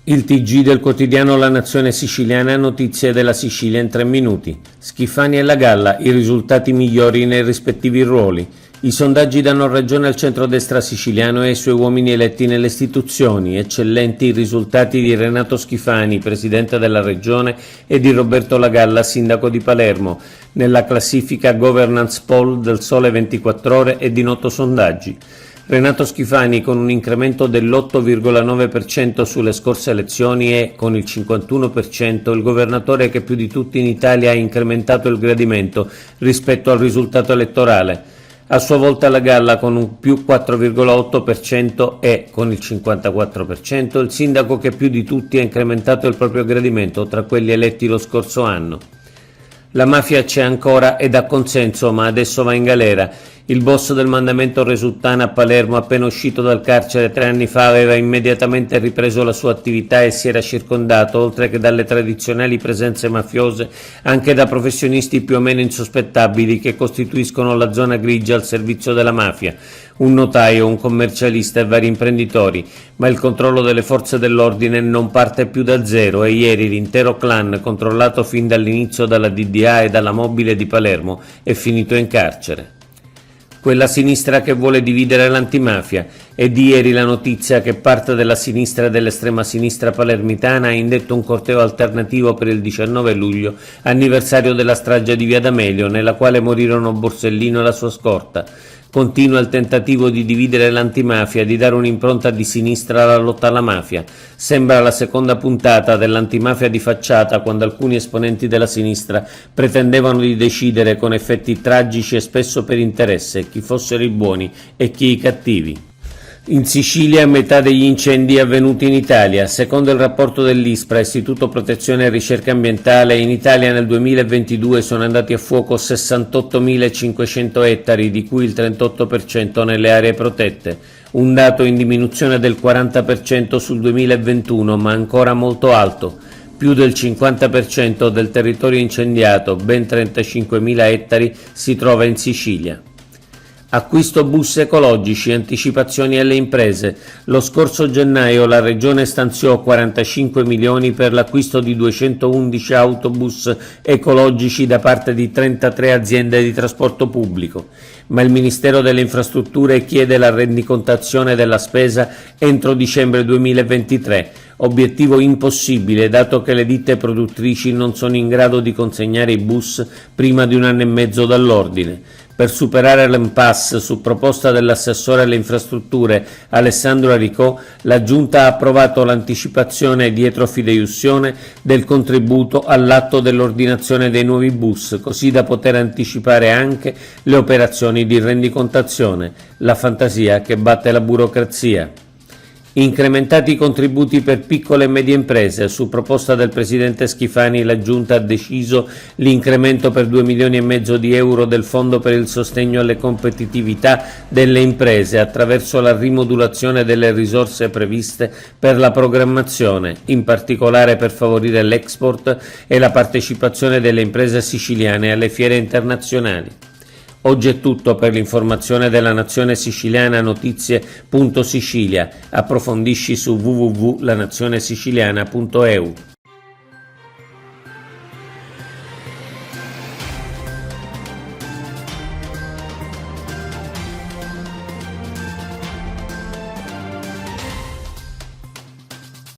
Il TG del quotidiano La Nazione Siciliana, notizie della Sicilia in 3 minuti. Schifani e La Galla, i risultati migliori nei rispettivi ruoli. I sondaggi danno ragione al centrodestra siciliano e ai suoi uomini eletti nelle istituzioni. Eccellenti i risultati di Renato Schifani, presidente della regione, e di Roberto La Galla, sindaco di Palermo, nella classifica Governance Poll del Sole 24 Ore e di Noto Sondaggi. Renato Schifani con un incremento dell'8,9% sulle scorse elezioni è, con il 51%, il governatore che più di tutti in Italia ha incrementato il gradimento rispetto al risultato elettorale. A sua volta La Galla con un più 4,8% è, con il 54%, il sindaco che più di tutti ha incrementato il proprio gradimento tra quelli eletti lo scorso anno. La mafia c'è ancora ed ha consenso, ma adesso va in galera. Il boss del mandamento Resuttana a Palermo, appena uscito dal carcere 3 anni fa, aveva immediatamente ripreso la sua attività e si era circondato, oltre che dalle tradizionali presenze mafiose, anche da professionisti più o meno insospettabili che costituiscono la zona grigia al servizio della mafia. Un notaio, un commercialista e vari imprenditori, ma il controllo delle forze dell'ordine non parte più da zero e ieri l'intero clan, controllato fin dall'inizio dalla DDA e dalla mobile di Palermo, è finito in carcere. Quella sinistra che vuole dividere l'antimafia. È di ieri la notizia che parte della sinistra e dell'estrema sinistra palermitana ha indetto un corteo alternativo per il 19 luglio, anniversario della strage di Via D'Amelio, nella quale morirono Borsellino e la sua scorta. Continua il tentativo di dividere l'antimafia, di dare un'impronta di sinistra alla lotta alla mafia. Sembra la seconda puntata dell'antimafia di facciata, quando alcuni esponenti della sinistra pretendevano di decidere con effetti tragici e spesso per interesse chi fossero i buoni e chi i cattivi. In Sicilia metà degli incendi avvenuti in Italia. Secondo il rapporto dell'ISPRA, Istituto Protezione e Ricerca Ambientale, in Italia nel 2022 sono andati a fuoco 68.500 ettari, di cui il 38% nelle aree protette. Un dato in diminuzione del 40% sul 2021, ma ancora molto alto. Più del 50% del territorio incendiato, ben 35.000 ettari, si trova in Sicilia. Acquisto bus ecologici, anticipazioni alle imprese. Lo scorso gennaio la Regione stanziò 45 milioni per l'acquisto di 211 autobus ecologici da parte di 33 aziende di trasporto pubblico, ma il Ministero delle Infrastrutture chiede la rendicontazione della spesa entro dicembre 2023. Obiettivo impossibile, dato che le ditte produttrici non sono in grado di consegnare i bus prima di 1 anno e mezzo dall'ordine. Per superare l'impasse, su proposta dell'assessore alle infrastrutture Alessandro Aricò, la Giunta ha approvato l'anticipazione dietro fideiussione del contributo all'atto dell'ordinazione dei nuovi bus, così da poter anticipare anche le operazioni di rendicontazione. La fantasia che batte la burocrazia. Incrementati i contributi per piccole e medie imprese. Su proposta del presidente Schifani, la Giunta ha deciso l'incremento per 2,5 milioni di euro del Fondo per il sostegno alle competitività delle imprese attraverso la rimodulazione delle risorse previste per la programmazione, in particolare per favorire l'export e la partecipazione delle imprese siciliane alle fiere internazionali. Oggi è tutto. Per l'informazione della Nazione Siciliana, notizie.sicilia. Approfondisci su www.lanazionesiciliana.eu.